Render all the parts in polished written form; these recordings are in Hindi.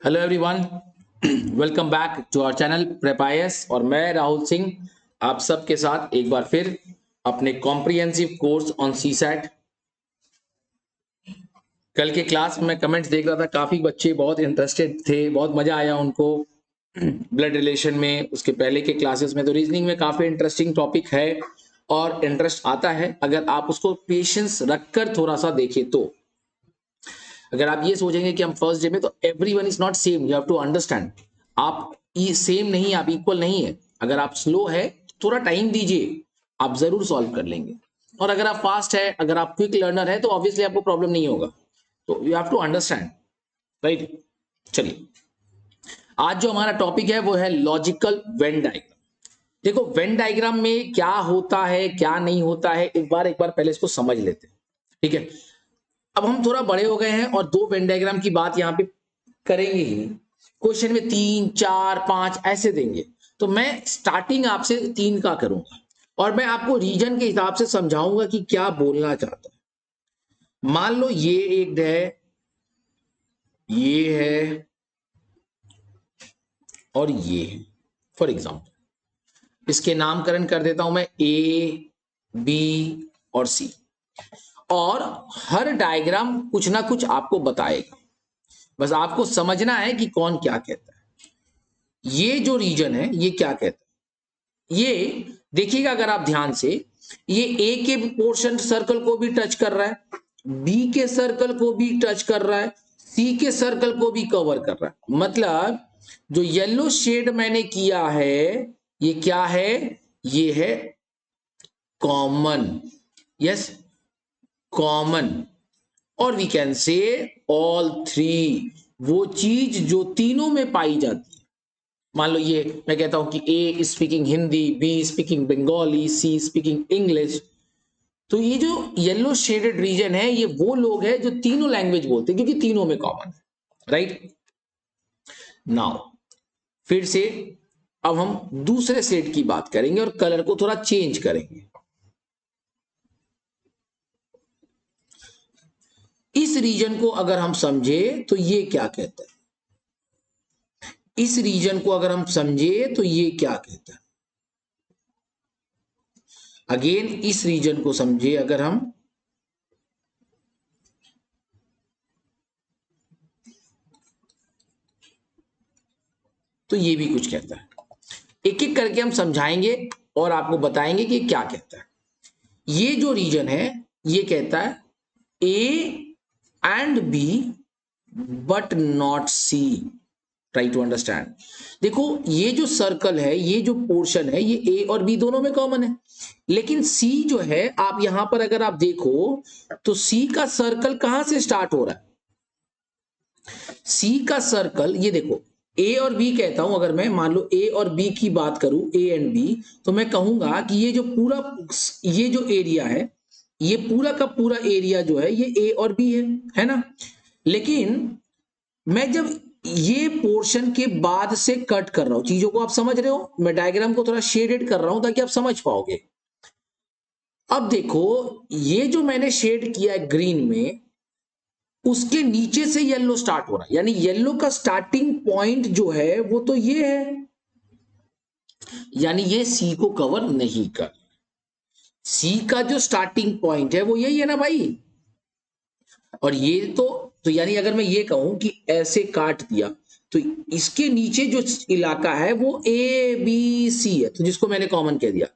Hello everyone, welcome back to our channel प्रेपायस। और मैं राहुल सिंह आप सबके साथ एक बार फिर अपने कॉम्प्रिहेंसिव कोर्स ऑन सीसैट। कल के क्लास में कमेंट्स देख रहा था, काफी बच्चे बहुत इंटरेस्टेड थे, बहुत मजा आया उनको ब्लड रिलेशन में। उसके पहले के क्लासेस में तो रीजनिंग में काफी इंटरेस्टिंग टॉपिक है और इंटरेस्ट आता है अगर आप उसको पेशेंस रखकर थोड़ा सा देखें तो। अगर आप ये सोचेंगे कि हम फर्स्ट डे में, तो everyone is not same, you have to understand. आप सेम नहीं, आप इक्वल नहीं है। अगर आप स्लो है थोड़ा टाइम दीजिए, आप जरूर सॉल्व कर लेंगे। और अगर आप फास्ट है, अगर आप क्विक लर्नर है, तो ऑब्वियसली आपको प्रॉब्लम नहीं होगा। तो you have to understand, right. चलिए, आज जो हमारा टॉपिक है वो है लॉजिकल वेन डायग्राम। देखो, वेन डायग्राम में क्या होता है क्या नहीं होता है, एक बार पहले इसको समझ लेते हैं, ठीक है। अब हम थोड़ा बड़े हो गए हैं और दो वेन डायग्राम की बात यहाँ पे करेंगे ही। क्वेश्चन में 3, 4, 5 ऐसे देंगे, तो मैं स्टार्टिंग आपसे 3 का करूंगा और मैं आपको रीजन के हिसाब से समझाऊंगा कि क्या बोलना चाहता हूं। मान लो ये एक है, ये है और ये है। फॉर एग्जाम्पल इसके नामकरण कर देता हूं मैं ए, बी और सी। और हर डायग्राम कुछ ना कुछ आपको बताएगा, बस आपको समझना है कि कौन क्या कहता है। ये जो रीजन है ये क्या कहता है, ये देखिएगा अगर आप ध्यान से, ये ए के पोर्शन सर्कल को भी टच कर रहा है, बी के सर्कल को भी टच कर रहा है, सी के सर्कल को भी कवर कर रहा है। मतलब जो येलो शेड मैंने किया है ये क्या है, ये है कॉमन। Yes, common. और we can say all three, वो चीज जो तीनों में पाई जाती है। मान लो ये मैं कहता हूं कि A speaking Hindi, B speaking Bengali, C speaking English. तो ये जो येलो शेडेड रीजन है ये वो लोग हैं जो तीनों लैंग्वेज बोलते हैं, क्योंकि तीनों में कॉमन है, राइट। नाउ फिर से अब हम दूसरे सेट की बात करेंगे और कलर को थोड़ा चेंज करेंगे। इस रीजन को अगर हम समझे तो ये क्या कहता है, इस रीजन को अगर हम समझे तो ये क्या कहता है। अगेन इस रीजन को समझे अगर हम, तो ये भी कुछ कहता है। एक एक करके हम समझाएंगे और आपको बताएंगे कि क्या कहता है। ये जो रीजन है ये कहता है A and B but not C. Try to understand. देखो, ये जो सर्कल है, ये जो पोर्शन है, ये ए और बी दोनों में कॉमन है। लेकिन सी जो है, आप यहां पर अगर आप देखो तो सी का सर्कल कहां से स्टार्ट हो रहा है। सी का सर्कल ये देखो, ए और बी कहता हूं। अगर मैं मान लो ए और बी की बात करूं, ए एंड बी, तो मैं कहूंगा कि ये जो पूरा, ये जो एरिया है, ये पूरा का पूरा एरिया जो है ये ए और बी है ना। लेकिन मैं जब ये पोर्शन के बाद से कट कर रहा हूं, चीजों को आप समझ रहे हो, मैं डायग्राम को थोड़ा शेडेड कर रहा हूं ताकि आप समझ पाओगे। अब देखो, ये जो मैंने शेड किया है ग्रीन में, उसके नीचे से येलो स्टार्ट हो रहा है, यानी येलो का स्टार्टिंग पॉइंट जो है वो तो ये है, यानी ये सी को कवर नहीं कर। सी का जो स्टार्टिंग पॉइंट है वो यही है ना भाई। और ये तो यानी अगर मैं ये कहूं कि ऐसे काट दिया, तो इसके नीचे जो इलाका है वो ए बी सी है, तो जिसको मैंने कॉमन कह दिया।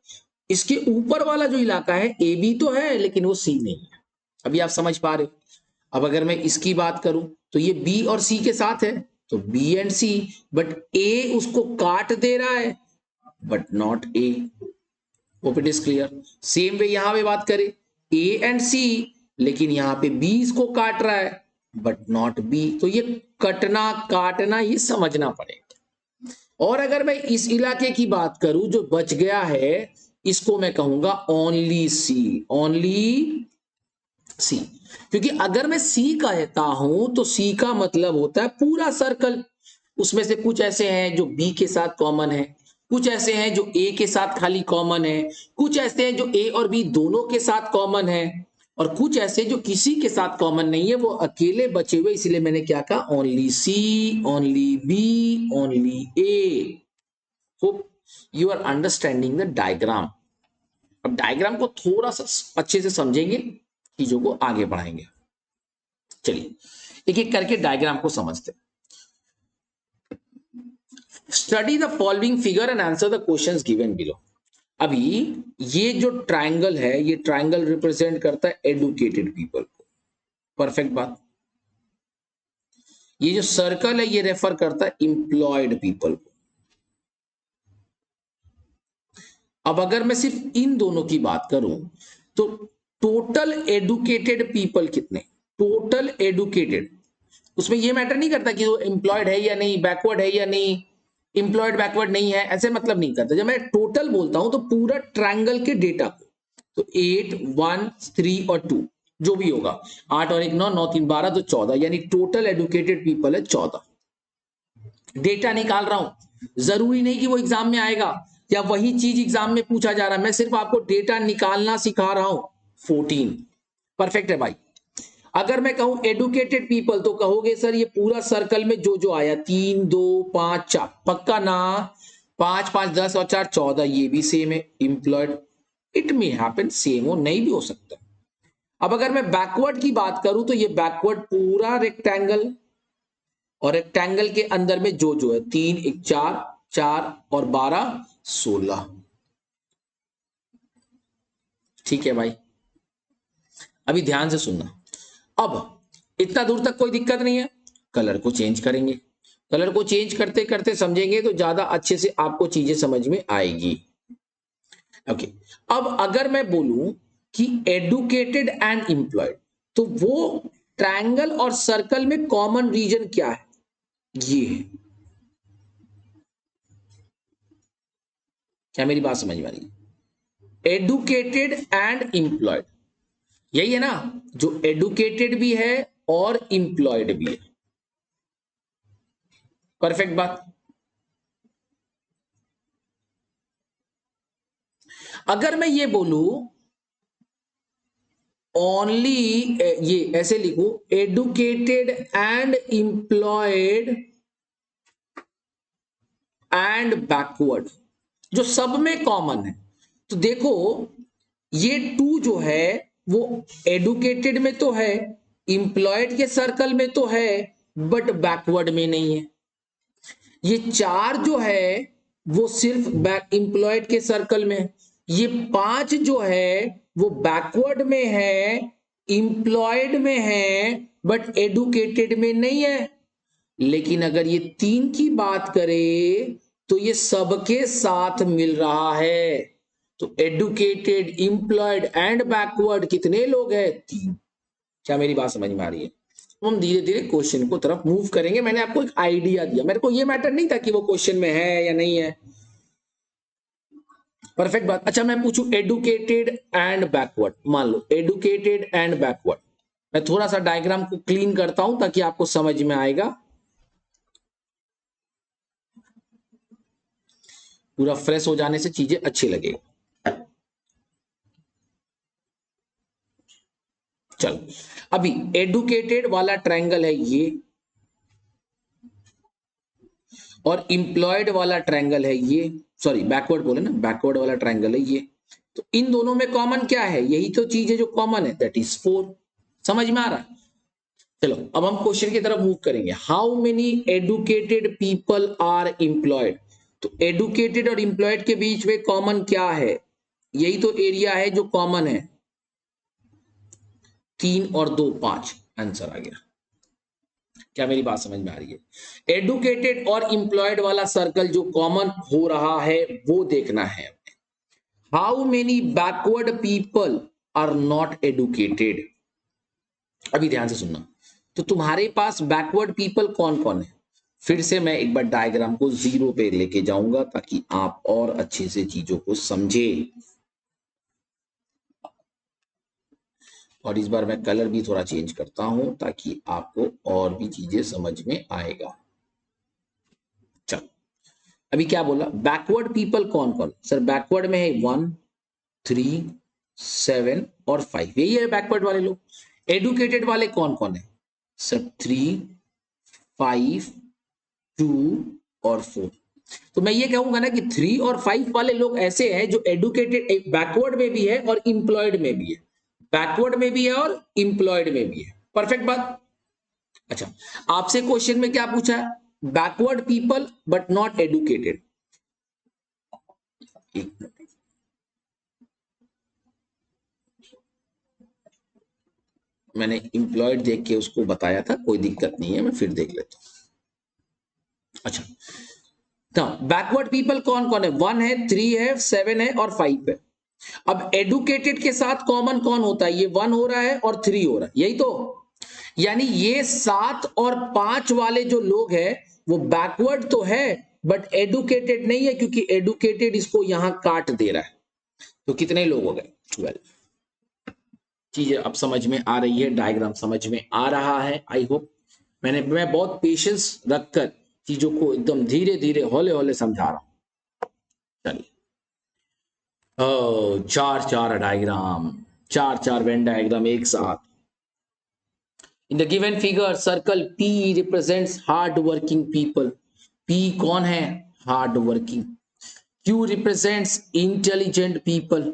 इसके ऊपर वाला जो इलाका है ए बी तो है लेकिन वो सी नहीं है। अभी आप समझ पा रहे हो। अब अगर मैं इसकी बात करूं तो ये बी और सी के साथ है, तो बी एंड सी, बट ए उसको काट दे रहा है but not a. Hope it is clear. Same way यहां पे बात करें, ए एंड सी, लेकिन यहां पे बी इसको काट रहा है बट नॉट बी। तो ये कटना काटना ये समझना पड़ेगा। और अगर मैं इस इलाके की बात करूं जो बच गया है, इसको मैं कहूंगा ओनली सी, ओनली सी। क्योंकि अगर मैं सी कहता हूं तो सी का मतलब होता है पूरा सर्कल। उसमें से कुछ ऐसे हैं जो बी के साथ कॉमन है, कुछ ऐसे हैं जो ए के साथ खाली कॉमन है, कुछ ऐसे हैं जो ए और बी दोनों के साथ कॉमन है। और कुछ ऐसे जो किसी के साथ कॉमन नहीं है, वो अकेले बचे हुए, इसलिए मैंने क्या कहा, only C, only B, only A. Hope you are understanding the diagram. अब डायग्राम को थोड़ा सा अच्छे से समझेंगे, चीजों को आगे बढ़ाएंगे। चलिए एक एक करके डायग्राम को समझते हैं। Study the following figure and answer the questions given below. अभी ये जो ट्रायंगल है, ये ट्रायंगल रिप्रेजेंट करता है एडुकेटेड पीपल को, परफेक्ट बात। ये जो सर्कल है ये रेफर करता है इंप्लॉयड पीपल को। अब अगर मैं सिर्फ इन दोनों की बात करूं तो टोटल एडुकेटेड पीपल कितने, टोटल एडुकेटेड, उसमें ये मैटर नहीं करता कि वो एम्प्लॉयड है या नहीं, बैकवर्ड है या नहीं, एम्प्लॉयड बैकवर्ड नहीं है, ऐसे मतलब नहीं करता। जब मैं टोटल बोलता हूं तो पूरा ट्रायंगल के डेटा को, तो 8, 1, 3 और 2 जो भी होगा, 8 और 1 9, 9 3 12, तो 14, यानी टोटल एडुकेटेड पीपल है 14। डेटा निकाल रहा हूं, जरूरी नहीं कि वो एग्जाम में आएगा या वही चीज एग्जाम में पूछा जा रहा है, मैं सिर्फ आपको डेटा निकालना सिखा रहा हूं। 14 परफेक्ट है भाई। अगर मैं कहूं एडुकेटेड पीपल तो कहोगे सर ये पूरा सर्कल में जो जो आया, 3 2 5 4, पक्का ना, 5 5 10 और 4 14, ये भी सेम है employed. It may happen same हो, नहीं भी हो सकता। अब अगर मैं बैकवर्ड की बात करूं तो ये बैकवर्ड पूरा रेक्टेंगल, और रेक्टेंगल के अंदर में जो जो है, 3 1 4 4 और 12 16। ठीक है भाई, अभी ध्यान से सुनना। अब इतना दूर तक कोई दिक्कत नहीं है, कलर को चेंज करेंगे, कलर को चेंज करते करते समझेंगे तो ज्यादा अच्छे से आपको चीजें समझ में आएगी। ओके, अब अगर मैं बोलूं कि एडुकेटेड एंड एम्प्लॉयड, तो वो ट्रायंगल और सर्कल में कॉमन रीजन क्या है, ये है। क्या मेरी बात समझ में आ रही है? एडुकेटेड एंड एम्प्लॉयड, यही है ना, जो एडुकेटेड भी है और एम्प्लॉयड भी है, परफेक्ट बात। अगर मैं ये बोलूं ओनली, ये ऐसे लिखूं, educated and employed and backward, जो सब में कॉमन है, तो देखो ये 2 जो है वो एडुकेटेड में तो है, एम्प्लॉयड के सर्कल में तो है, बट बैकवर्ड में नहीं है। ये 4 जो है वो सिर्फ बैक एम्प्लॉयड के सर्कल में है। ये 5 जो है वो बैकवर्ड में है, एम्प्लॉयड में है, बट एडुकेटेड में नहीं है। लेकिन अगर ये 3 की बात करें तो ये सबके साथ मिल रहा है। तो एडुकेटेड, एम्प्लॉयड एंड बैकवर्ड कितने लोग हैं, 3। क्या मेरी बात समझ में आ रही है? तो हम धीरे धीरे क्वेश्चन को तरफ मूव करेंगे। मैंने आपको एक आइडिया दिया, मेरे को ये मैटर नहीं था कि वो क्वेश्चन में है या नहीं है, परफेक्ट बात। अच्छा मैं पूछूं एडुकेटेड एंड बैकवर्ड, मान लो एडुकेटेड एंड बैकवर्ड, मैं थोड़ा सा डायग्राम को क्लीन करता हूं ताकि आपको समझ में आएगा, पूरा फ्रेश हो जाने से चीजें अच्छी लगेगी। चलो अभी एडुकेटेड वाला ट्रायंगल है ये, और इंप्लॉयड वाला ट्रायंगल है ये, सॉरी बैकवर्ड बोले ना, बैकवर्ड वाला ट्रायंगल है ये। तो इन दोनों में कॉमन क्या है, यही तो चीज है जो कॉमन है, दैट इज 4। समझ में आ रहा है? चलो अब हम क्वेश्चन की तरफ मूव करेंगे। How many educated people are employed, तो एडुकेटेड और एम्प्लॉयड के बीच में कॉमन क्या है, यही तो एरिया है जो कॉमन है, 3 और 2 5, आंसर आ गया। क्या मेरी बात समझ में आ रही है? एडुकेटेड और एम्प्लॉयड वाला सर्कल जो कॉमन हो रहा है वो देखना है। How many backward people are not educated, अभी ध्यान से सुनना। तो तुम्हारे पास बैकवर्ड पीपल कौन कौन है, फिर से मैं एक बार डायग्राम को 0 पे लेके जाऊंगा ताकि आप और अच्छे से चीजों को समझे। और इस बार मैं कलर भी थोड़ा चेंज करता हूं ताकि आपको और भी चीजें समझ में आएगा। चलो अभी क्या बोला, बैकवर्ड पीपल कौन कौन, सर बैकवर्ड में है 1 3 7 और 5, यही है बैकवर्ड वाले लोग। एडुकेटेड वाले कौन कौन है? सब 3, 5, 2 और 4। तो मैं ये कहूंगा ना कि 3 और 5 वाले लोग ऐसे हैं जो एडुकेटेड, बैकवर्ड में भी है और इंप्लॉयड में भी है, बैकवर्ड में भी है और इंप्लॉयड में भी है। परफेक्ट बात। अच्छा, आपसे क्वेश्चन में क्या पूछा है? Backward people but not educated. मैंने इंप्लॉयड देख के उसको बताया था, कोई दिक्कत नहीं है, मैं फिर देख लेता हूं। अच्छा, तो बैकवर्ड पीपल कौन कौन है? 1 है, 3 है, 7 है और 5 है। अब एडुकेटेड के साथ कॉमन कौन होता है? ये 1 हो रहा है और 3 हो रहा है, यही तो। यानी ये 7 और 5 वाले जो लोग हैं वो बैकवर्ड तो है बट एडुकेटेड नहीं है, क्योंकि एडुकेटेड इसको यहां काट दे रहा है। तो कितने लोग हो गए? 12। चीजें अब समझ में आ रही है, डायग्राम समझ में आ रहा है, आई होप। मैं बहुत पेशेंस रखकर चीजों को एकदम धीरे धीरे हौले हौले समझा रहा हूं। चलिए, चार चार डायग्राम, चार चार वेन डायग्राम एक साथ। In the given figure, circle P represents hard working people. P कौन है? Hard working. Q represents intelligent people.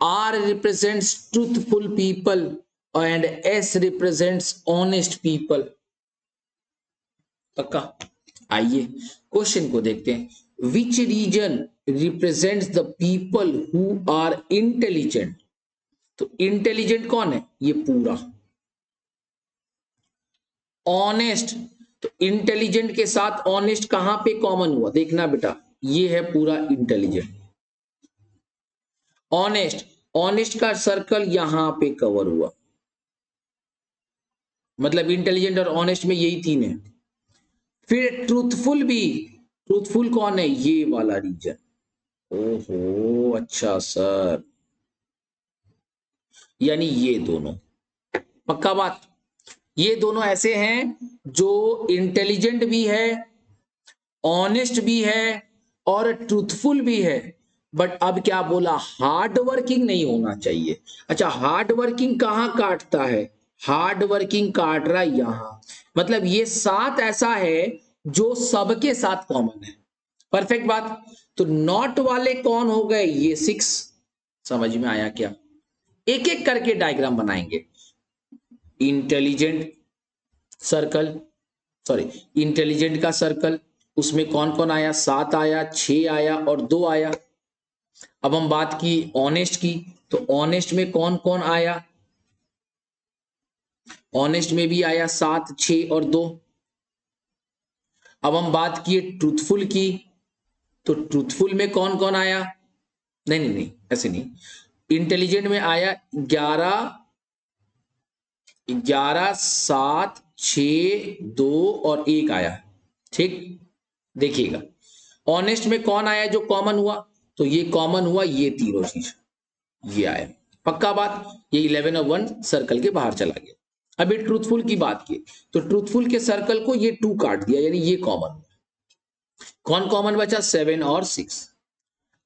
R represents truthful people. And S represents honest people. पक्का? आइए क्वेश्चन को देखते हैं। Which region represents the people who are intelligent? तो इंटेलिजेंट कौन है? ये पूरा। ऑनेस्ट, तो इंटेलिजेंट के साथ ऑनेस्ट कहां पे कॉमन हुआ? देखना बेटा, ये है पूरा इंटेलिजेंट। ऑनेस्ट, ऑनेस्ट का सर्कल यहां पे कवर हुआ, मतलब इंटेलिजेंट और ऑनेस्ट में यही तीन है। फिर ट्रूथफुल भी, ट्रूथफुल कौन है? ये वाला रीजन। ओहो, अच्छा सर, यानी ये दोनों। पक्का बात? ये दोनों ऐसे हैं जो इंटेलिजेंट भी है, ऑनेस्ट भी है और ट्रूथफुल भी है, बट अब क्या बोला? हार्ड वर्किंग नहीं होना चाहिए। अच्छा, हार्ड वर्किंग कहां काटता है? हार्ड वर्किंग काट रहा है यहां, मतलब ये 7 ऐसा है जो सबके साथ कॉमन है। परफेक्ट बात। तो नॉट वाले कौन हो गए? ये 6। समझ में आया क्या? एक एक करके डायग्राम बनाएंगे। इंटेलिजेंट सर्कल, सॉरी, इंटेलिजेंट का सर्कल, उसमें कौन कौन आया? 7 आया, 6 आया और 2 आया। अब हम बात की ऑनेस्ट की, तो ऑनेस्ट में कौन कौन आया? ऑनेस्ट में भी आया 7, 6 और 2। अब हम बात किए ट्रूथफुल की, तो ट्रूथफुल में कौन कौन आया? नहीं नहीं नहीं, ऐसे नहीं। इंटेलिजेंट में आया 11, 11, 7, 6, 2 और 1 आया। ठीक, देखिएगा ऑनेस्ट में कौन आया जो कॉमन हुआ? तो ये कॉमन हुआ, ये तीनों चीज, ये आया। पक्का बात? ये 11 और 1 सर्कल के बाहर चला गया। अभी ट्रूथफुल की बात की, तो ट्रूथफुल के सर्कल को ये 2 काट दिया, यानी ये कॉमन। कौन कॉमन बचा? 7 और 6।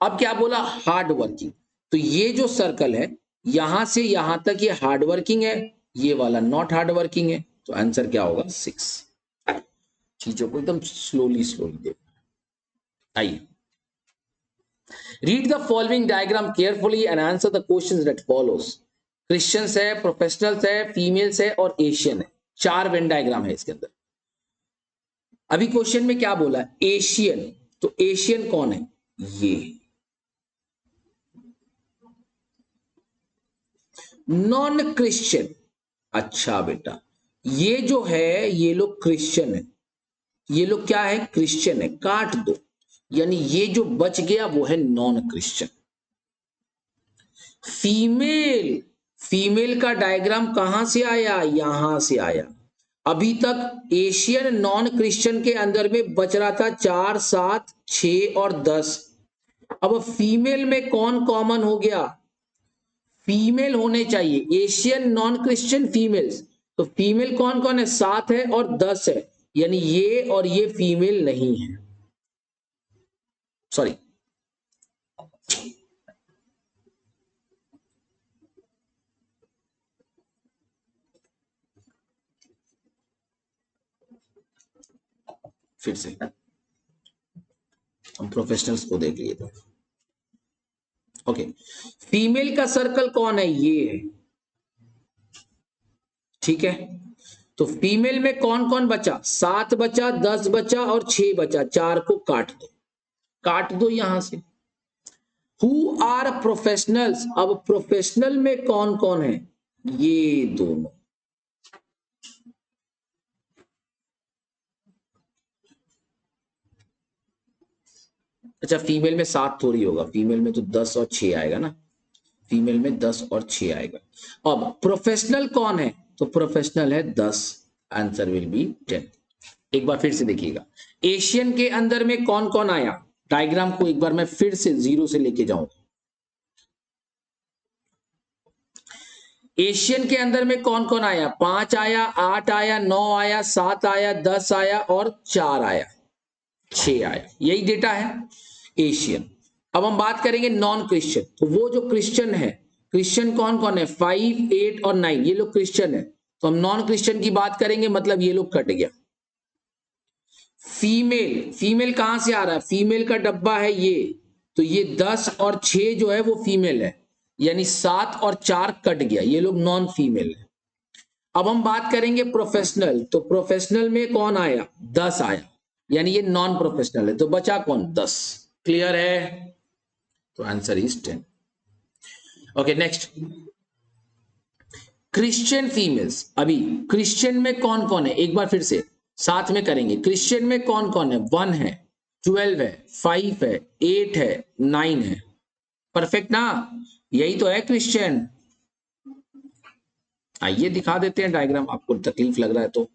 अब क्या बोला? Hard working. तो ये जो सर्कल है यहां से यहां तक ये हार्ड वर्किंग है, ये वाला नॉट हार्ड वर्किंग है। तो आंसर क्या होगा? 6। चीजों को एकदम स्लोली स्लोली देखना। आइए, read the following diagram carefully and answer the questions that follows. Christians है, प्रोफेशनल्स है, फीमेल्स है और एशियन है। 4 वेन डायग्राम है इसके अंदर। अभी क्वेश्चन में क्या बोला? एशियन, तो एशियन कौन है? ये नॉन क्रिश्चियन। अच्छा बेटा, ये जो है ये लोग क्रिश्चियन है, ये लोग क्या है? क्रिश्चियन है, काट दो। यानी ये जो बच गया वो है नॉन क्रिश्चियन। फीमेल, फीमेल का डायग्राम कहां से आया? यहां से आया। अभी तक एशियन नॉन क्रिश्चियन के अंदर में बच रहा था 4, 7, 6 और 10। अब फीमेल में कौन कॉमन हो गया? फीमेल होने चाहिए, एशियन नॉन क्रिश्चियन फीमेल्स। तो फीमेल कौन कौन है? 7 है और 10 है, यानी ये और ये फीमेल नहीं है। सॉरी, फिर से हम प्रोफेशनल्स को देख लिए थे। ओके, फीमेल का सर्कल कौन है? ये है, ठीक है। तो फीमेल में कौन कौन बचा? 7 बचा, 10 बचा और 6 बचा। 4 को काट दो, काट दो यहां से। Who are professionals? अब प्रोफेशनल में कौन कौन है? ये दोनों। अच्छा, फीमेल में 7 थोड़ी होगा, फीमेल में तो 10 और 6 आएगा ना, फीमेल में 10 और 6 आएगा। अब प्रोफेशनल कौन है? तो प्रोफेशनल है 10, आंसर विल बी 10। एक बार फिर से देखिएगा, एशियन के अंदर में कौन कौन आया? डायग्राम को एक बार मैं फिर से 0 से लेके जाऊंगा। एशियन के अंदर में कौन कौन आया? 5 आया, 8 आया, 9 आया, 7 आया, 10 आया और 4 आया, 6 आया। यही डेटा है एशियन। अब हम बात करेंगे नॉन क्रिश्चियन। तो वो जो क्रिश्चियन है, क्रिश्चियन कौन कौन है? 5, 8 और 9, ये लोग क्रिश्चियन है। तो हम नॉन क्रिश्चियन की बात करेंगे, मतलब ये लोग कट गया। फीमेल, फीमेल कहां से आ रहा है? फीमेल का डब्बा है ये, तो ये 10 और 6 जो है वो फीमेल है, यानी 7 और 4 कट गया, ये लोग नॉन फीमेल है। अब हम बात करेंगे प्रोफेशनल। तो प्रोफेशनल में कौन आया? 10 आया, यानी ये नॉन प्रोफेशनल है। तो बचा कौन? 10। क्लियर है? तो answer is 10। Okay, next, Christian females. अभी क्रिश्चियन में कौन कौन है? एक बार फिर से साथ में करेंगे। क्रिश्चियन में कौन कौन है? 1 है, 12 है, 5 है, 8 है, 9 है। परफेक्ट ना? यही तो है क्रिश्चियन। आइए दिखा देते हैं डायग्राम, आपको तकलीफ लग रहा है तो।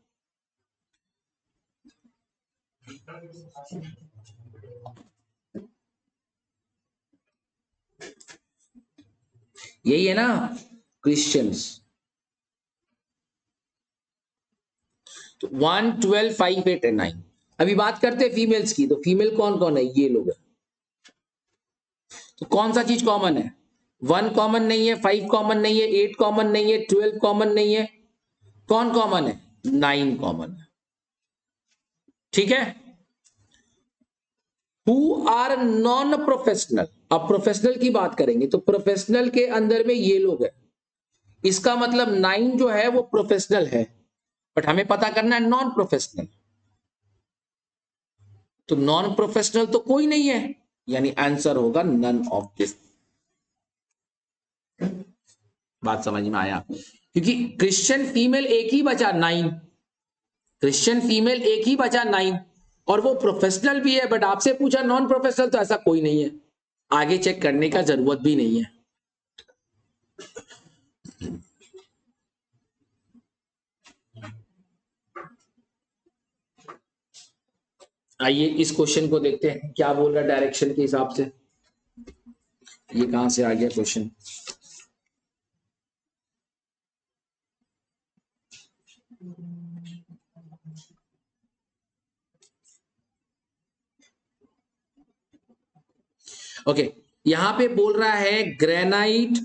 यही है ना क्रिश्चियंस। तो 1, 12, 5, 8 एंड 9। अभी बात करते हैं फीमेल्स की। तो फीमेल कौन कौन है? ये लोग है। तो कौन सा चीज कॉमन है? 1 कॉमन नहीं है, 5 कॉमन नहीं है, 8 कॉमन नहीं है, 12 कॉमन नहीं है। कौन कॉमन है? 9 कॉमन है, ठीक है। Who are non professional? अब प्रोफेशनल की बात करेंगे, तो प्रोफेशनल के अंदर में ये लोग है। इसका मतलब 9 जो है वो प्रोफेशनल है, बट हमें पता करना है नॉन प्रोफेशनल। तो नॉन प्रोफेशनल तो कोई नहीं है, यानी आंसर होगा नन ऑफ दिस। बात समझ में आया? क्योंकि क्रिश्चियन फीमेल एक ही बचा, 9। क्रिश्चियन फीमेल एक ही बचा, 9, और वो प्रोफेशनल भी है, बट आपसे पूछा नॉन प्रोफेशनल, तो ऐसा कोई नहीं है, आगे चेक करने का जरूरत भी नहीं है। आइए इस क्वेश्चन को देखते हैं क्या बोल रहा है डायरेक्शन के हिसाब से। ये कहां से आ गया क्वेश्चन? ओके, यहां पे बोल रहा है ग्रेनाइट,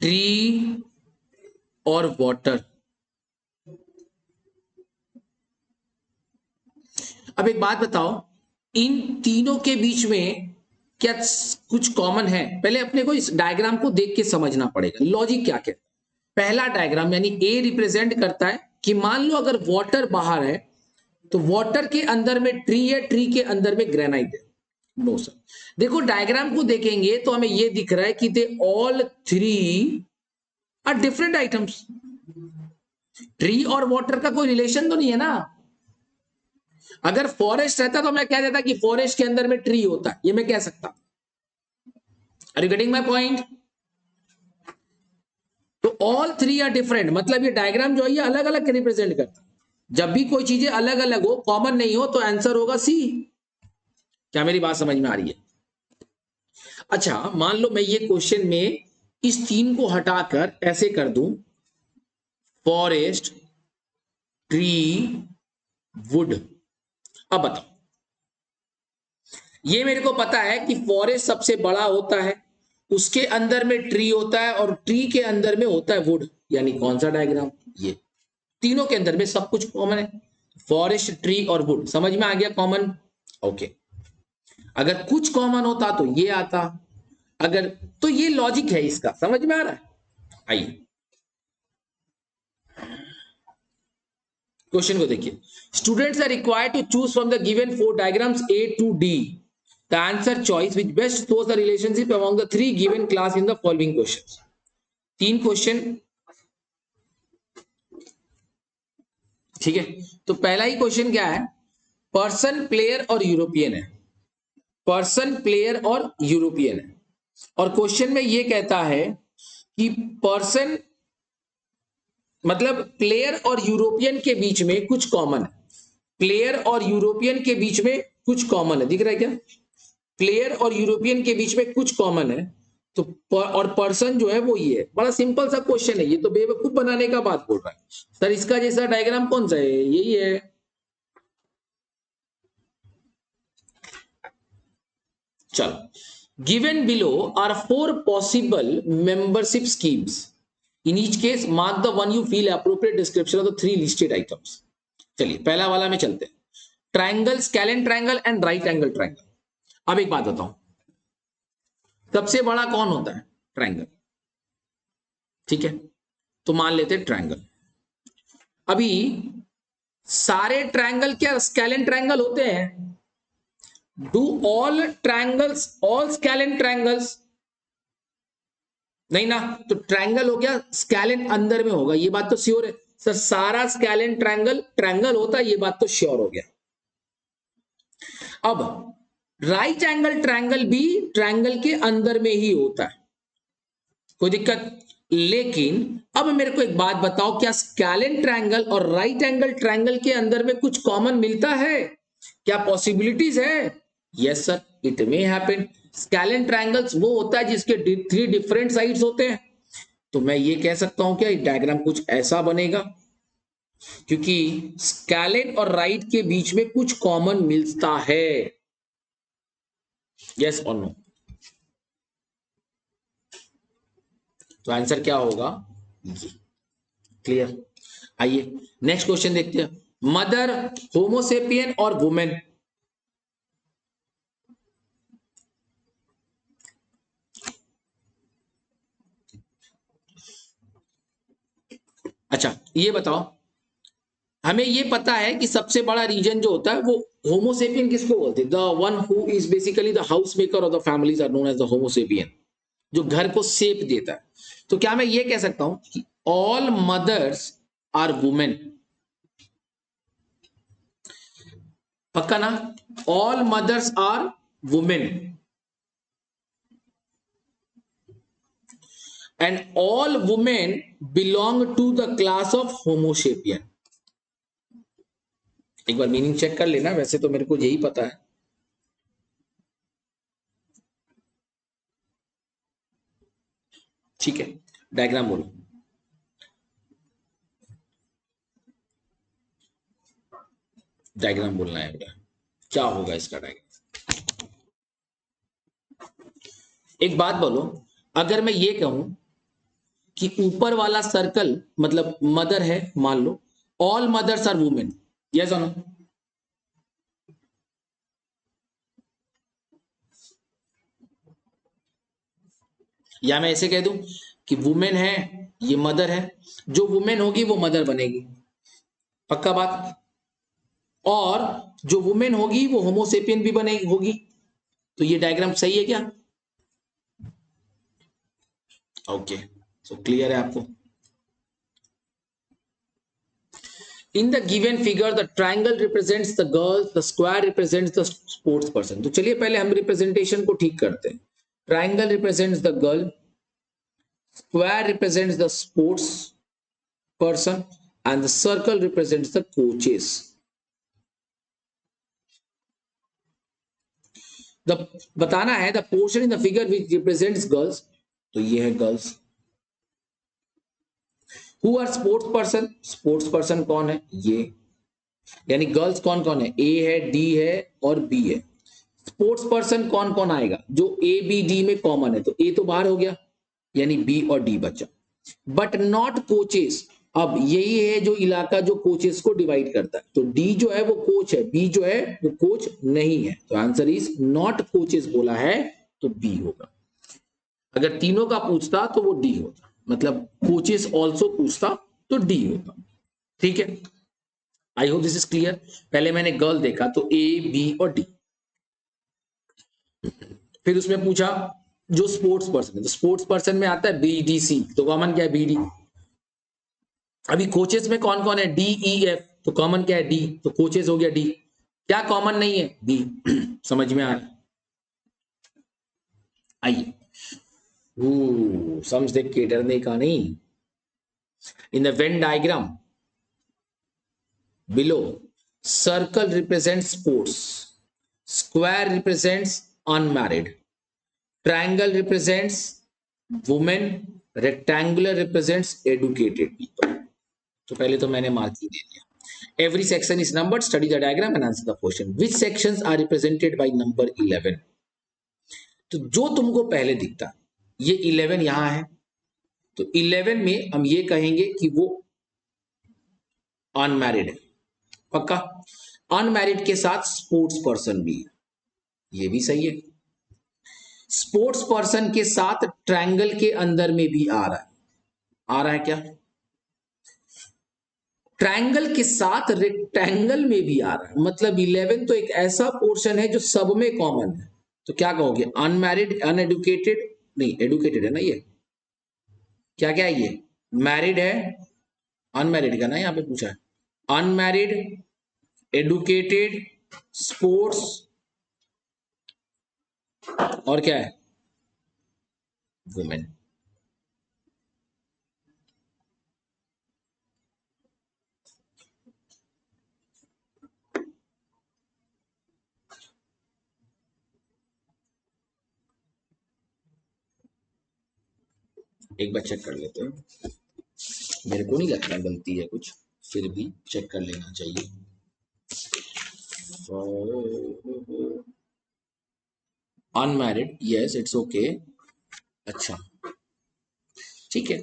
ट्री और वाटर। अब एक बात बताओ, इन तीनों के बीच में क्या कुछ कॉमन है? पहले अपने को इस डायग्राम को देख के समझना पड़ेगा, लॉजिक क्या क्या। पहला डायग्राम यानी ए रिप्रेजेंट करता है कि मान लो अगर वाटर बाहर है, तो वाटर के अंदर में ट्री है, ट्री के अंदर में ग्रेनाइट है। नो सर, देखो डायग्राम को देखेंगे तो हमें यह दिख रहा है कि they all 3 are different items. Tree और वाटर का कोई रिलेशन तो नहीं है ना। अगर फॉरेस्ट रहता तो मैं कह देता कि फॉरेस्ट के अंदर में ट्री होता है, ये मैं कह सकता। Are you getting my point? तो ऑल 3 आर डिफरेंट, मतलब ये डायग्राम जो है ये अलग अलग रिप्रेजेंट करता है। जब भी कोई चीजें अलग अलग हो, कॉमन नहीं हो, तो आंसर होगा सी। क्या मेरी बात समझ में आ रही है? अच्छा, मान लो मैं ये क्वेश्चन में इस 3 को हटाकर ऐसे कर दूं, फॉरेस्ट, ट्री, वुड। अब बताओ, ये मेरे को पता है कि फॉरेस्ट सबसे बड़ा होता है, उसके अंदर में ट्री होता है, और ट्री के अंदर में होता है वुड, यानी कौन सा डायग्राम? ये तीनों के अंदर में सब कुछ कॉमन है। फॉरेस्ट, ट्री और वुड, समझ में आ गया कॉमन? ओके। अगर कुछ कॉमन होता तो ये आता, अगर तो ये लॉजिक है इसका, समझ में आ रहा है? आइए क्वेश्चन को देखिए। Students are required to choose from the given 4 diagrams A to D the answer choice which best shows the relationship among the 3 given class in the following questions. 3 question, ठीक है। तो पहला ही क्वेश्चन क्या है? पर्सन, प्लेयर और यूरोपियन है। पर्सन, प्लेयर और यूरोपियन है, और क्वेश्चन में ये कहता है कि पर्सन मतलब प्लेयर और यूरोपियन के बीच में कुछ कॉमन है। प्लेयर और यूरोपियन के बीच में कुछ कॉमन है, दिख रहा है क्या? प्लेयर और यूरोपियन के बीच में कुछ कॉमन है, तो और पर्सन जो है वो ये है। बड़ा सिंपल सा क्वेश्चन है, ये तो बेवकूफ बनाने का बात बोल रहा है सर। इसका जैसा डायग्राम कौन सा है? यही है। चलो, given below are 4 possible membership schemes, in each case mark the one you feel appropriate description of the 3 listed items. चलिए पहला वाला में चलते हैं, triangle, scalene triangle and right angle triangle. अब एक बात बताऊं, सबसे बड़ा कौन होता है? ट्राइंगल, ठीक है, तो मान लेते हैं ट्राइंगल। अभी सारे ट्राइंगल क्या स्केलेन ट्राइंगल होते हैं? Do all triangles all scalene triangles? नहीं ना, तो ट्राइंगल हो गया, स्केलेन अंदर में होगा, ये बात तो श्योर है सर। सारा स्केलेन ट्राइंगल ट्राइंगल होता है, ये बात तो श्योर हो गया। अब राइट एंगल ट्राइंगल भी ट्राइंगल के अंदर में ही होता है, कोई दिक्कत? लेकिन अब मेरे को एक बात बताओ, क्या स्केलेन ट्राइंगल और राइट एंगल ट्राइंगल के अंदर में कुछ कॉमन मिलता है? क्या पॉसिबिलिटीज है? Yes sir, it may happen. Scalene triangles वो होता है जिसके 3 डिफरेंट साइड्स होते हैं, तो मैं ये कह सकता हूं क्या डायग्राम कुछ ऐसा बनेगा, क्योंकि स्केलेन और राइट के बीच में कुछ कॉमन मिलता है। यस और नो? तो आंसर क्या होगा? ये। क्लियर? आइए नेक्स्ट क्वेश्चन देखते हैं। मदर, होमोसेपियन और वुमेन। अच्छा ये बताओ, हमें ये पता है कि सबसे बड़ा रीजन जो होता है वो होमोसेपियन किसको बोलते हैं? The one who is basically the house maker of the families are known as the homo sapien, जो घर को शेप देता है। तो क्या मैं ये कह सकता हूं कि ऑल मदर्स आर वुमेन? पक्का ना? All mothers are women and all women belong to the class of homo sapien. एक बार मीनिंग चेक कर लेना, वैसे तो मेरे को यही पता है। ठीक है, डायग्राम बोलो। डायग्राम बोलना है बेटा, क्या होगा इसका डायग्राम? एक बात बोलो, अगर मैं ये कहूं कि ऊपर वाला सर्कल मतलब मदर है, मान लो all mothers are women, yes और नो? या मैं ऐसे कह दूं कि वुमेन है, ये मदर है, जो वुमेन होगी वो मदर बनेगी, पक्का बात? और जो वुमेन होगी वो होमोसेपियन भी बनेगी होगी। तो ये डायग्राम सही है क्या? ओके, सो क्लियर है आपको? In the given figure, the triangle represents the girl, the square represents the sports person. तो चलिए पहले हम रिप्रेजेंटेशन को ठीक करते हैं। Triangle represents the girl, square represents the sports person, and the circle represents the coaches. The बताना है the portion in the figure which represents girls, तो ये है girls. Who are sports person? Sports person कौन है? ये, यानी गर्ल्स कौन कौन है? ए है, डी है और बी है। स्पोर्ट्स पर्सन कौन कौन आएगा? जो ए बी डी में कॉमन है, तो ए तो बाहर हो गया, यानी बी और डी बचा। बट नॉट कोचेस, अब यही है जो इलाका जो कोचेस को डिवाइड करता है। तो डी जो है वो कोच है, बी जो है वो कोच नहीं है। तो आंसर इज नॉट कोचेस बोला है तो बी होगा। अगर तीनों का पूछता तो वो डी होता, मतलब कोचेस ऑल्सो पूछता तो डी होता। ठीक है, I hope this is clear. पहले मैंने गर्ल देखा तो ए बी और डी। फिर उसमें पूछा जो स्पोर्ट्स पर्सन है, तो स्पोर्ट्स पर्सन में आता है बी डी सी, तो कॉमन क्या है बी डी। अभी कोचेस में कौन कौन है डी ई एफ, तो कॉमन क्या है डी, तो कोचेस हो गया डी। क्या कॉमन नहीं है डी। समझ में आ रहा है? आइए, सम्स देख के डरने का नहीं। In the Venn diagram below, circle represent sports, square represents unmarried, triangle represents women, rectangular represents educated people। तो पहले तो मैंने मार्क ही दे दिया। every section is numbered, study the diagram and answer the question। which sections are represented by number 11। तो जो तुमको पहले दिखता ये 11 यहां है, तो 11 में हम ये कहेंगे कि वो अनमैरिड है, पक्का। अनमैरिड के साथ स्पोर्ट्स पर्सन भी है, ये भी सही है। स्पोर्ट्स पर्सन के साथ ट्रायंगल के अंदर में भी आ रहा है, आ रहा है क्या, ट्रायंगल के साथ रेक्टेंगल में भी आ रहा है। मतलब 11 तो एक ऐसा पोर्शन है जो सब में कॉमन है। तो क्या कहोगे, अनमैरिड, अनएडुकेटेड, नहीं एडुकेटेड है ना ये, क्या क्या है ये, मैरिड है, अनमैरिड का ना यहाँ पे पूछा है, अनमैरिड, एडुकेटेड, स्पोर्ट्स और क्या है वुमेन। एक बार चेक कर लेते हैं, मेरे को नहीं लगता गलती है कुछ, फिर भी चेक कर लेना चाहिए। अनमैरिड, यस इट्स ओके, अच्छा ठीक है।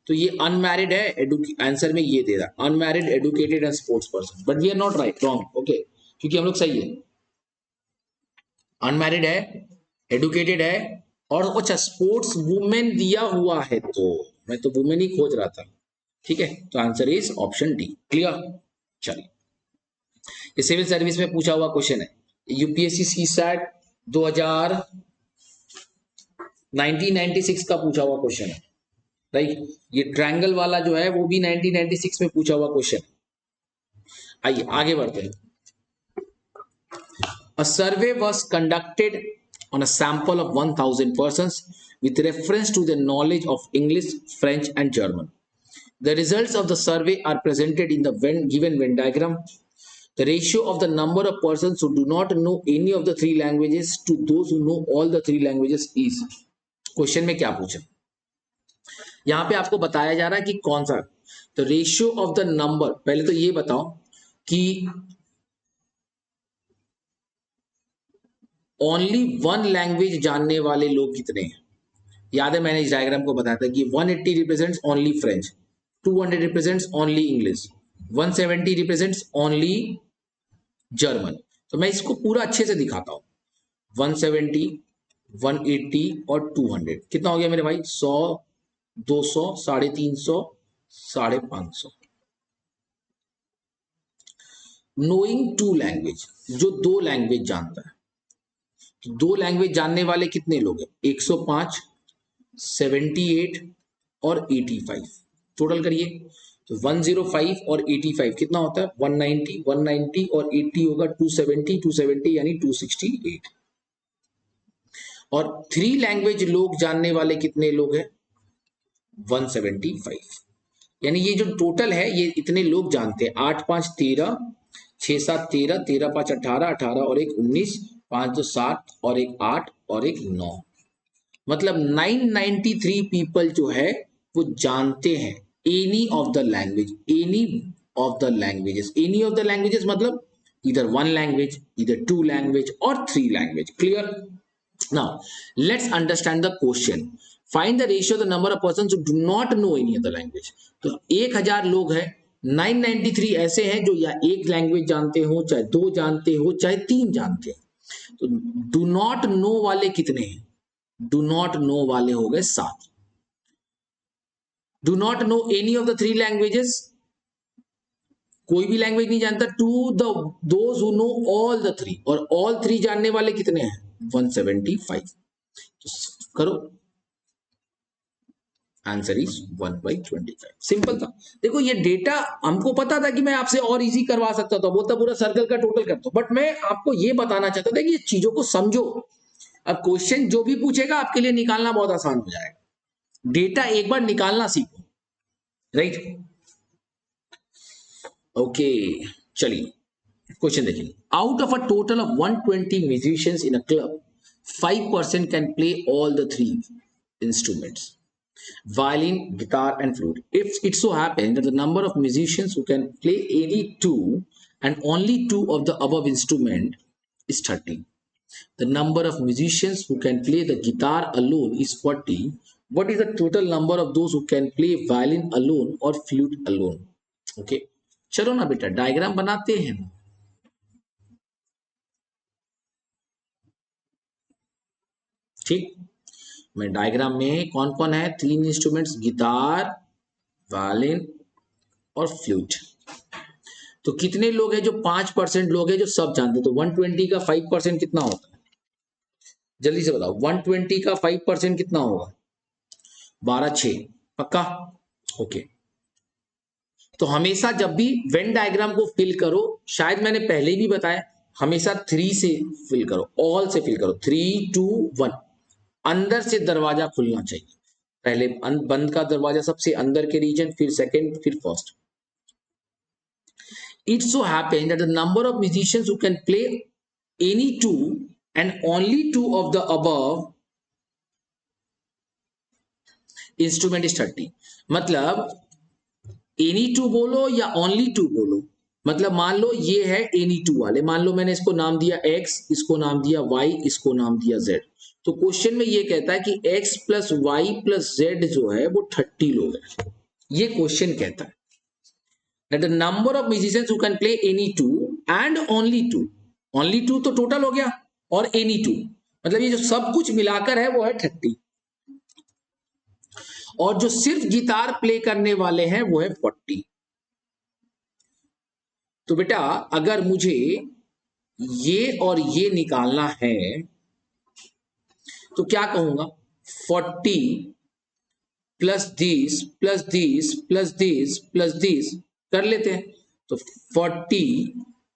तो ये अनमैरिड है, आंसर में ये दे रहा unmarried, educated and sports person, but we are not right, wrong, okay, क्योंकि हम लोग सही है। अनमैरिड है, एडुकेटेड है और अच्छा स्पोर्ट्स वुमेन दिया हुआ है, तो मैं तो वुमेन ही खोज रहा था। ठीक है, तो answer is option D, clear. चलिए, ये सिविल सर्विस में पूछा हुआ क्वेश्चन है, यूपीएससी सीसैट 2000 1996 का पूछा हुआ क्वेश्चन है, राइट। ये ट्रायंगल वाला जो है वो भी 1996 में पूछा हुआ क्वेश्चन है। आइए आगे बढ़ते हैं। A survey was conducted on a sample of 1000 persons with reference to their knowledge of English, French and German. The results of the survey are presented in the given Venn diagram. The ratio of the number of persons who do not know any of the three languages to those who know all the three languages is। Question में क्या पूछा, यहां पे आपको बताया जा रहा है कि कौन सा, तो रेशियो ऑफ द नंबर, पहले तो ये बताओ कि ओनली वन लैंग्वेज जानने वाले लोग कितने हैं। याद है मैंने इस डायग्राम को बताया था कि 180 represents only French, 200 represents only English, 170 represents only German. तो मैं इसको पूरा अच्छे से दिखाता हूं, 170, 180 और 200 कितना हो गया मेरे भाई, 100, 200, 350, 550। नोइंग टू लैंग्वेज, जो दो लैंग्वेज जानता है, तो दो लैंग्वेज जानने वाले कितने लोग हैं, 105, 78 और 85, टोटल करिए तो 105 और 85 कितना होता है, 190, 190 और 80 होगा 270, 270 यानी 268। और थ्री लैंग्वेज लोग जानने वाले कितने लोग हैं, 175। यानी ये जो टोटल है ये इतने लोग जानते हैं, 8 5 13, 6 7 13, 13 5 18, 18 और एक 19, 5 2 7 और एक 8 और एक 9, मतलब 993 पीपल जो है वो जानते हैं any of the language, any of the languages, any of the languages मतलब इधर वन लैंग्वेज, इधर टू लैंग्वेज और three language, clear. Now let's understand the question. Find the ratio the number of person do not know any other language. तो 1000 लोग हैं, 993 ऐसे हैं जो या एक लैंग्वेज जानते हो, चाहे 2 जानते हो, चाहे 3 जानते हो। तो डू नॉट नो वाले कितने हैं? डू नॉट नो वाले हो गए 7। Do not know any of the 3 languages, कोई भी लैंग्वेज नहीं जानता। To the those who know all the 3, और ऑल 3 जानने वाले कितने हैं? 175। तो करो, आंसर इज 1/25। सिंपल था। देखो ये डेटा हमको पता था कि मैं आपसे और इजी करवा सकता था, बोलता पूरा सर्कल का टोटल करता हूं, बट मैं आपको ये बताना चाहता था कि ये चीजों को समझो। अब क्वेश्चन जो भी पूछेगा आपके लिए निकालना बहुत आसान हो जाएगा। डेटा एक बार निकालना सीखो, राइट? ओके, चलिए क्वेश्चन देखिए। Out of a total of 120 musicians in a club, 5% can play all the 3 instruments: violin, guitar, and flute. If it so happens that the number of musicians who can play any two and only two of the above instrument is 30. The number of musicians who can play the guitar alone is 40. What is the total number of those who can play violin alone or flute alone? Okay. चलो ना बेटा डायग्राम बनाते हैं। ठीक, मैं डायग्राम में कौन कौन है? 3 इंस्ट्रूमेंट्स, गिटार, वायलिन और फ्लूट। तो कितने लोग हैं? जो 5% लोग हैं जो सब जानते। तो 120 का 5% कितना होता है? जल्दी से बताओ, 120 का 5% कितना होगा? 12/6। पक्का? ओके। तो हमेशा जब भी वेन डायग्राम को फिल करो, शायद मैंने पहले भी बताया, हमेशा 3 से फिल करो, ऑल से फिल करो। 3, 2, 1। अंदर से दरवाजा खुलना चाहिए। पहले बंद का दरवाजा सबसे अंदर के रीजन, फिर सेकंड, फिर first. It so happens that the number of musicians who can play any two and only two of the above instrument is 30. मतलब any two बोलो या only two बोलो, मतलब मान लो ये है any two वाले, मान लो मैंने इसको नाम दिया x, इसको नाम दिया y, इसको नाम दिया z। तो क्वेश्चन में ये कहता है कि x plus y plus z जो है वो 30 लोग हैं। ये क्वेश्चन कहता है that the number of musicians who can play any two and only two तो टोटल हो गया, और any two मतलब ये जो सब कुछ मिलाकर है वो है 30, और जो सिर्फ गिटार प्ले करने वाले हैं वो है 40। तो बेटा अगर मुझे ये और ये निकालना है तो क्या कहूंगा? 40 plus this plus this plus this plus this कर लेते हैं। तो 40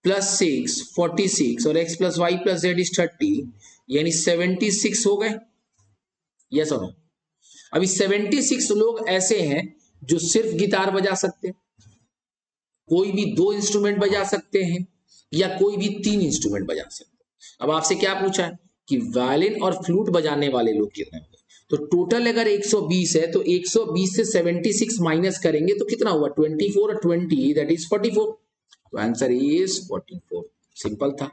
प्लस 6 46, और x plus y plus z is 30, यानी 76 हो गए। यस और नो? अभी 76 लोग ऐसे हैं जो सिर्फ गिटार बजा सकते हैं, कोई भी 2 इंस्ट्रूमेंट बजा सकते हैं, या कोई भी 3 इंस्ट्रूमेंट बजा सकते हैं। अब आपसे क्या पूछा है कि वायलिन और फ्लूट बजाने वाले लोग कितने हैं? तो टोटल अगर 120 है तो 120 से 76 माइनस करेंगे तो कितना हुआ? 24 और 20 दैट इज 44। तो आंसर इज 44। सिंपल था।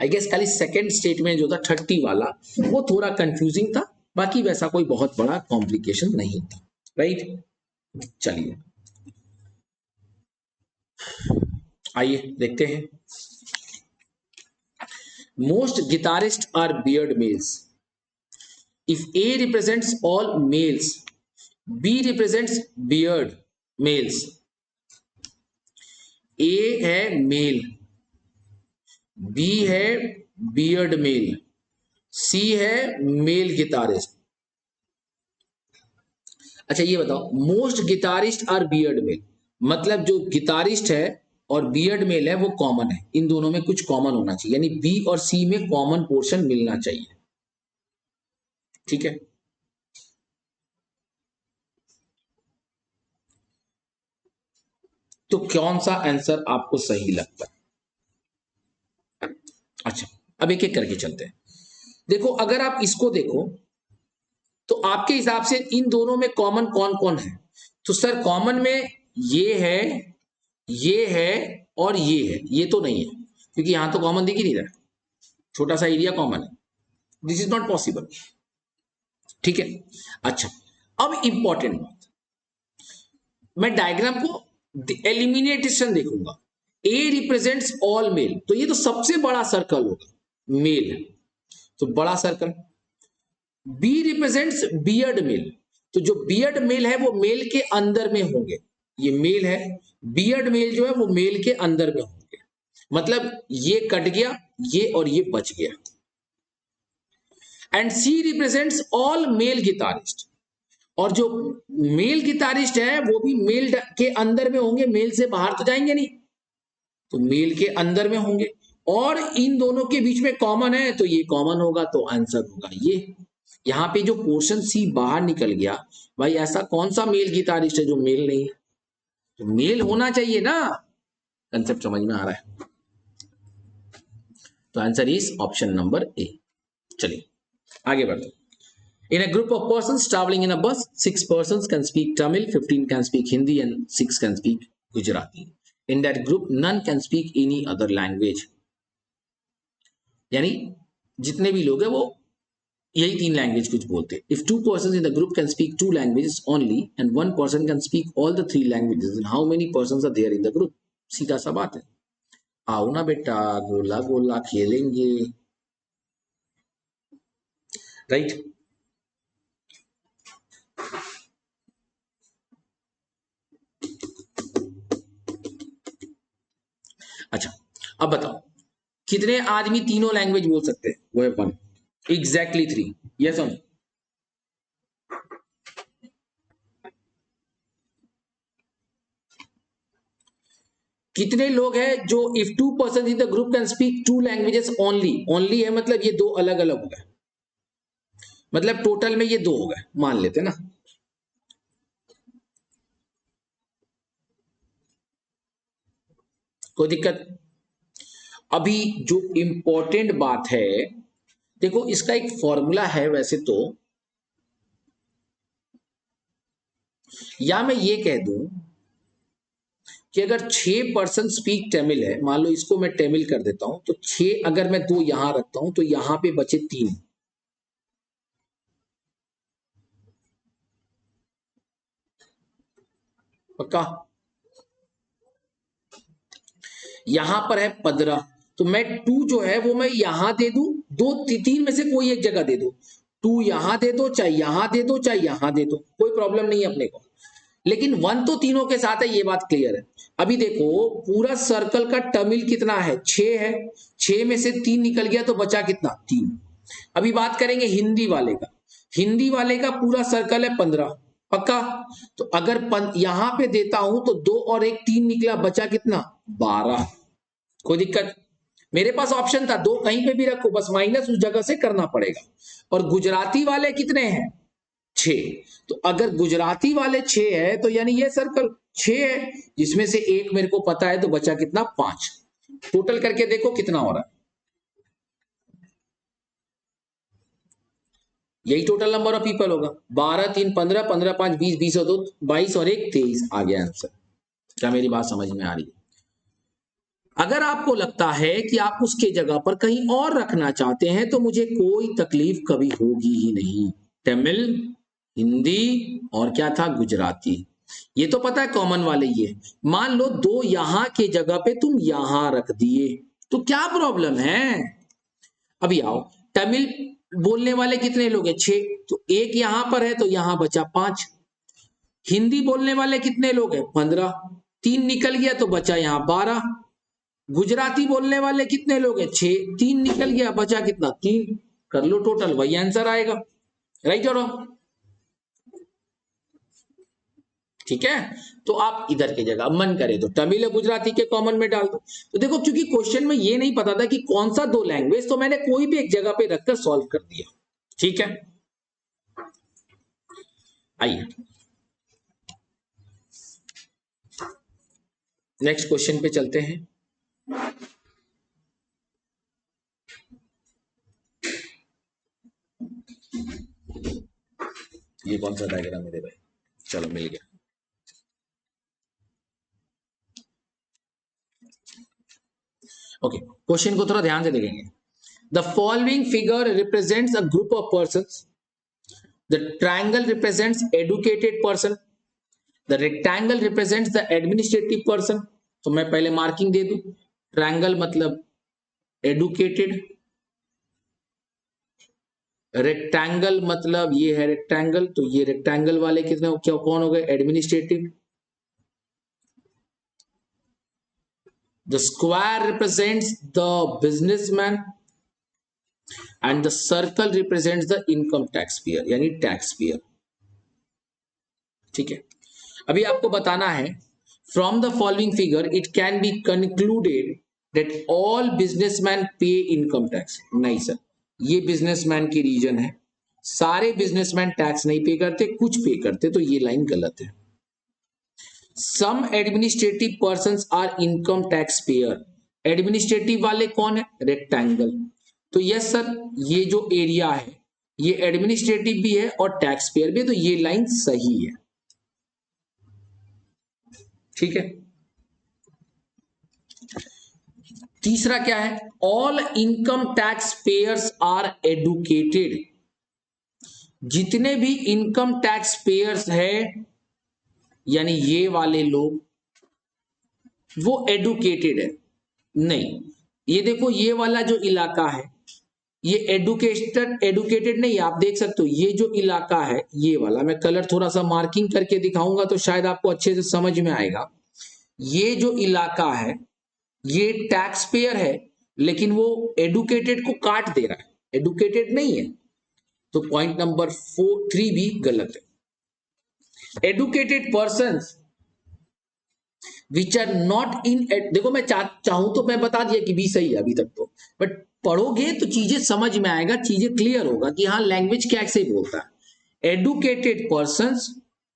आई गेस खाली सेकेंड स्टेटमेंट जो था 30 वाला वो थोड़ा कंफ्यूजिंग था, बाकी वैसा कोई बहुत बड़ा कॉम्प्लिकेशन नहीं था, राइट? चलिए आइए देखते हैं। Most guitarists are beard males. If A represents all males, B represents beard males. A है मेल, B है बियर्ड मेल, C है मेल गिटारिस्ट। अच्छा ये बताओ, most guitarists are beard male, मतलब जो गिटारिस्ट है और बियर्ड मेल है वो कॉमन है, इन दोनों में कुछ कॉमन होना चाहिए, यानी B और C में कॉमन पोर्शन मिलना चाहिए। ठीक है, तो कौन सा आंसर आपको सही लगता है? अच्छा अब एक एक करके चलते हैं। देखो अगर आप इसको देखो तो आपके हिसाब से इन दोनों में कॉमन कौन कौन है? तो सर कॉमन में ये है, ये है और ये है, ये तो नहीं है क्योंकि यहां तो कॉमन दिख ही नहीं रहा, छोटा सा एरिया कॉमन है। This is not possible. ठीक है। अच्छा, अब इंपॉर्टेंट बात, मैं डायग्राम को एलिमिनेशन देखूंगा। ए रिप्रेजेंट्स ऑल मेल, तो ये तो सबसे बड़ा सर्कल होगा मेल, तो बड़ा circle. B represents beard male, तो जो बियर्ड मेल है वो मेल के अंदर में होंगे, ये मेल है, बियर्ड मेल जो है वो मेल के अंदर में होंगे, मतलब ये कट गया ये और ये बच गया। And C represents all male guitarists, और जो मेल गिटारिस्ट है वो भी मेल के अंदर में होंगे, मेल से बाहर तो जाएंगे नहीं, तो मेल के अंदर में होंगे, और इन दोनों के बीच में कॉमन है तो ये कॉमन होगा, तो आंसर होगा ये। यहां पे जो पोर्शन सी बाहर निकल गया, भाई ऐसा कौन सा मेल गिटारिस्ट है जो मेल नहीं है, तो मेल होना चाहिए ना। कंसेप्ट समझ में आ रहा है, तो answer is option number A. चलिए आगे बढ़ते। In a group of persons traveling in a bus, 6 persons can speak Tamil, 15 can speak Hindi, and 6 can speak Gujarati. In that group, none can speak any other language. यानी जितने भी लोग हैं वो यही तीन लैंग्वेज कुछ बोलते हैं। If 2 persons in the group can speak 2 languages only, and 1 person can speak all the 3 languages, then how many persons are there in the group? सीधा सा बात है। आओ ना बेटा, गोला गोला खेलेंगे, राइट? अच्छा, अब बताओ कितने आदमी तीनों लैंग्वेज बोल सकते हैं? वो है 1, एग्जैक्टली 3। यस और नो? कितने लोग हैं जो if 2 person in the group can speak 2 languages only, only है मतलब ये दो अलग अलग हो गए, मतलब टोटल में ये 2 हो गए, मान लेते ना। कोई दिक्कत? अभी जो इंपॉर्टेंट बात है, देखो इसका एक फॉर्मूला है वैसे तो, या मैं ये कह दूं कि अगर 6 पर्सन स्पीक तमिल है, मान लो इसको मैं तमिल कर देता हूं, तो 6 अगर मैं 2 यहां रखता हूं तो यहां पे बचे 3, पक्का? यहां पर है 15, तो मैं 2 जो है वो मैं यहां दे दूं, 2 3 में से कोई एक जगह दे दो, 2 यहां दे दो, चाहे यहां दे दो, चाहे यहां दे दो, कोई प्रॉब्लम नहीं है अपने को। लेकिन 1 तो तीनों के साथ है, ये बात क्लियर है। अभी देखो पूरा सर्कल का तमिल कितना है? 6 है, 6 में से 3 निकल गया तो बचा कितना? 3। अभी बात करेंगे हिंदी वाले का, हिंदी वाले का पूरा सर्कल है 15, पक्का? तो अगर यहां पे देता हूं तो 2 और 1 3 निकला, बचा कितना? 12। कोई दिक्कत? मेरे पास ऑप्शन था 2 कहीं पे भी रखो, बस माइनस उस जगह से करना पड़ेगा। और गुजराती वाले कितने हैं? 6। तो अगर गुजराती वाले 6 है तो यानी ये सर्कल 6 है, जिसमें से 1 मेरे को पता है, तो बचा कितना? 5। टोटल करके देखो कितना हो रहा है, यही टोटल नंबर ऑफ पीपल होगा। 12 3 15, 15 5 20, 20 और 2 22 और 1 23 आ गया आंसर। क्या मेरी बात समझ में आ रही है? अगर आपको लगता है कि आप उसके जगह पर कहीं और रखना चाहते हैं तो मुझे कोई तकलीफ कभी होगी ही नहीं। तमिल, हिंदी और क्या था? गुजराती। ये तो पता है कॉमन वाले ये। मान लो 2 यहां के जगह पे तुम यहां रख दिए तो क्या प्रॉब्लम है? अभी आओ, तमिल बोलने वाले कितने लोग हैं? 6, तो 1 यहां पर है तो यहां बचा 5। हिंदी बोलने वाले कितने लोग हैं? 15, 3 निकल गया तो बचा यहां 12। गुजराती बोलने वाले कितने लोग हैं? 6, 3 निकल गया, बचा कितना? 3। कर लो टोटल, वही आंसर आएगा, राइट और रॉन्ग? ठीक है, तो आप इधर की जगह मन करे तो तमिल और गुजराती के कॉमन में डाल दो। तो देखो क्योंकि क्वेश्चन में ये नहीं पता था कि कौन सा 2 लैंग्वेज, तो मैंने कोई भी एक जगह पे रखकर सॉल्व कर दिया। ठीक है, आइए नेक्स्ट क्वेश्चन पे चलते हैं। ये कौन सा डायग्राम है भाई? चलो मिल गया। ओके, क्वेश्चन को थोड़ा ध्यान से देखेंगे। The following figure represents a group of persons. The triangle represents educated person. The rectangle represents the administrative person. तो मैं पहले मार्किंग दे दूं, ट्रायंगल मतलब एडुकेटेड, रेक्टेंगल मतलब ये है रेक्टेंगल, तो ये रेक्टेंगल वाले कितने क्या कौन हो गए, administrative. The square represents the businessman and the circle represents the income tax payer यानी टैक्स पेयर. ठीक है, अभी आपको बताना है from the following figure it can be concluded that all businessman पे इनकम टैक्स. नहीं सर, ये बिजनेसमैन की रीजन है, सारे बिजनेसमैन टैक्स नहीं पे करते, कुछ पे करते, तो ये लाइन गलत है. Some administrative persons are income tax payer. Administrative वाले कौन है, रेक्टेंगल. तो यस सर, ये जो एरिया है ये एडमिनिस्ट्रेटिव भी है और टैक्स पेयर भी, तो ये लाइन सही है. ठीक है, तीसरा क्या है, all income tax payers are educated. जितने भी इनकम टैक्स पेयर्स है यानी ये वाले लोग वो एडुकेटेड है. नहीं, ये देखो ये वाला जो इलाका है ये एडुकेटेड नहीं है. आप देख सकते हो ये जो इलाका है ये वाला, मैं कलर थोड़ा सा मार्किंग करके दिखाऊंगा तो शायद आपको अच्छे से समझ में आएगा. ये जो इलाका है ये टैक्स पेयर है लेकिन वो एडुकेटेड को काट दे रहा है, एडुकेटेड नहीं है. तो पॉइंट नंबर 3 भी गलत है. Educated persons which are not in, देखो मैं चाहूं तो मैं बता दिया कि भी सही है अभी तक तो, बट पढ़ोगे तो चीजें समझ में आएगा, चीजें क्लियर होगा कि हाँ लैंग्वेज कैसे बोलता है. Educated persons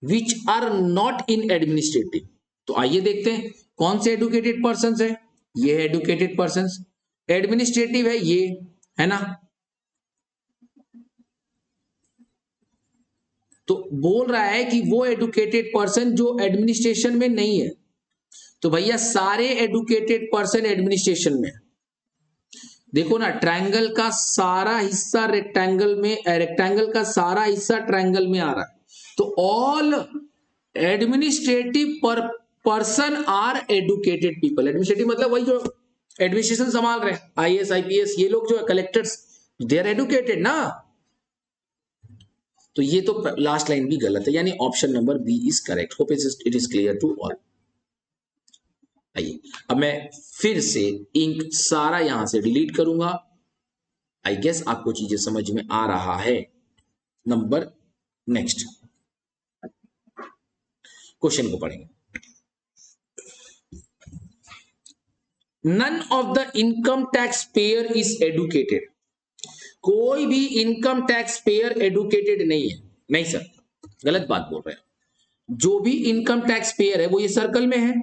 which are not in administrative. तो आइए देखते हैं कौन से एडुकेटेड पर्संस है. ये है एडुकेटेड पर्संस. एडमिनिस्ट्रेटिव है ये, है ना. तो बोल रहा है कि वो एडुकेटेड पर्सन जो एडमिनिस्ट्रेशन में नहीं है. तो भैया सारे एडुकेटेड पर्सन एडमिनिस्ट्रेशन में. देखो ना, ट्रायंगल का सारा हिस्सा रेक्टेंगल में, रेक्टेंगल का सारा हिस्सा ट्रायंगल में आ रहा है. तो all administrative person are educated people. Administrative मतलब वही जो एडमिनिस्ट्रेशन संभाल रहे हैं, आईएएस आईपीएस, ये लोग जो है कलेक्टर्स, दे आर एडुकेटेड ना. तो ये तो लास्ट लाइन भी गलत है, यानी option number B is correct. Hope it is clear to all. आइए अब मैं फिर से इंक सारा यहां से डिलीट करूंगा. आई गेस आपको चीजें समझ में आ रहा है. नंबर नेक्स्ट क्वेश्चन को पढ़ेंगे. None of the income tax payer is educated. कोई भी इनकम टैक्स पेयर एडुकेटेड नहीं है. नहीं सर, गलत बात बोल रहे हैं. जो भी इनकम टैक्स पेयर है वो ये सर्कल में है,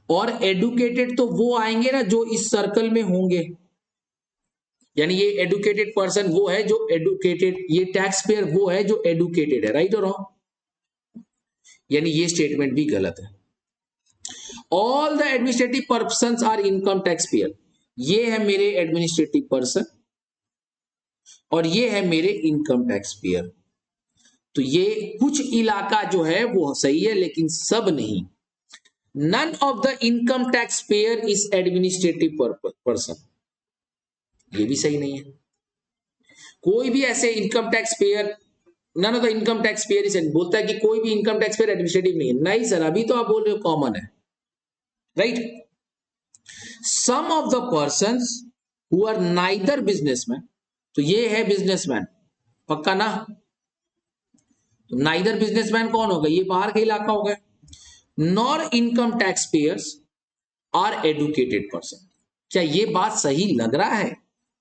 और एडुकेटेड तो वो आएंगे ना जो इस सर्कल में होंगे. यानी ये एडुकेटेड पर्सन वो है जो एडुकेटेड, ये टैक्स पेयर वो है जो एडुकेटेड है. राइट और रॉन्ग? यानी ये स्टेटमेंट भी गलत है. All the administrative persons are income tax payer. ये है मेरे एडमिनिस्ट्रेटिव पर्सन और ये है मेरे इनकम टैक्स पेयर. तो ये कुछ इलाका जो है वो सही है लेकिन सब नहीं. None of the income tax payer is administrative person, ये भी सही नहीं है. कोई भी ऐसे income tax payer, none of the income tax payer is, बोलता है कि कोई भी इनकम टैक्स पेयर एडमिनिस्ट्रेटिव नहीं है. नहीं सर, अभी तो आप बोल रहे हो कॉमन है. Right. Some of the persons who are neither businessman. तो ये है बिजनेसमैन पक्का ना. तो नाइदर बिजनेसमैन कौन होगा, ये बाहर का इलाका होगा. Nor income tax payers are educated person. क्या ये बात सही लग रहा है?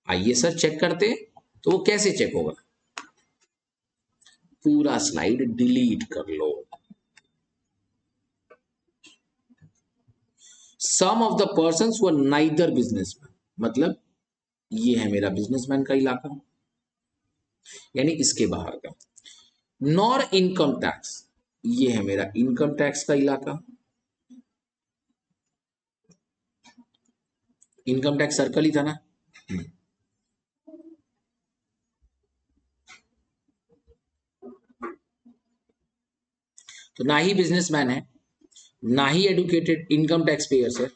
आइए सर चेक करते हैं. तो वो कैसे चेक होगा, पूरा स्लाइड डिलीट कर लो. Some of the persons who are neither businessman मतलब ये है मेरा बिजनेसमैन का इलाका, यानी इसके बाहर का. नॉर इनकम टैक्स, ये है मेरा इनकम टैक्स का इलाका. इनकम टैक्स सर्कल ही था ना. तो ना ही बिजनेसमैन है, ना ही एडुकेटेड इनकम टैक्स पेयर्स है,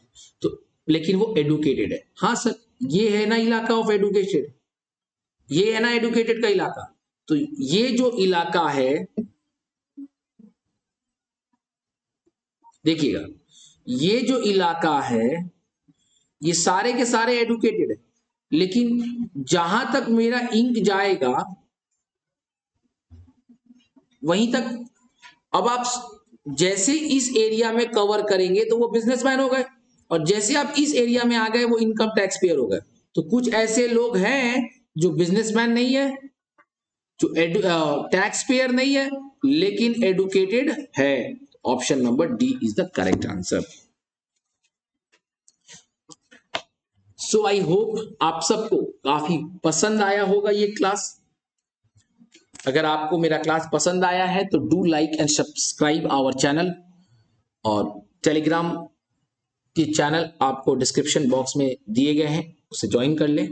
तो लेकिन वो एडुकेटेड है। हाँ सर, ये है ना इलाका ऑफ एडुकेटेड, ये है ना एडुकेटेड का इलाका। तो ये जो इलाका है, देखिएगा, ये जो इलाका है ये सारे के सारे एडुकेटेड है, लेकिन जहां तक मेरा इंक जाएगा वहीं तक। अब आप जैसे इस एरिया में कवर करेंगे तो वो बिजनेसमैन हो गए, और जैसे आप इस एरिया में आ गए वो इनकम टैक्स पेयर हो गए। तो कुछ ऐसे लोग हैं जो बिजनेसमैन नहीं है, जो टैक्स पेयर नहीं है, लेकिन एडुकेटेड है। Option number D is the correct answer. So I hope आप सबको काफी पसंद आया होगा ये क्लास। अगर आपको मेरा क्लास पसंद आया है तो do like and subscribe our channel, और टेलीग्राम के चैनल आपको डिस्क्रिप्शन बॉक्स में दिए गए हैं, उसे ज्वाइन कर लें।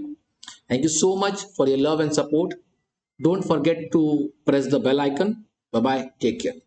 Thank you so much for your love and support. Don't forget to press the bell icon. Bye bye, take care.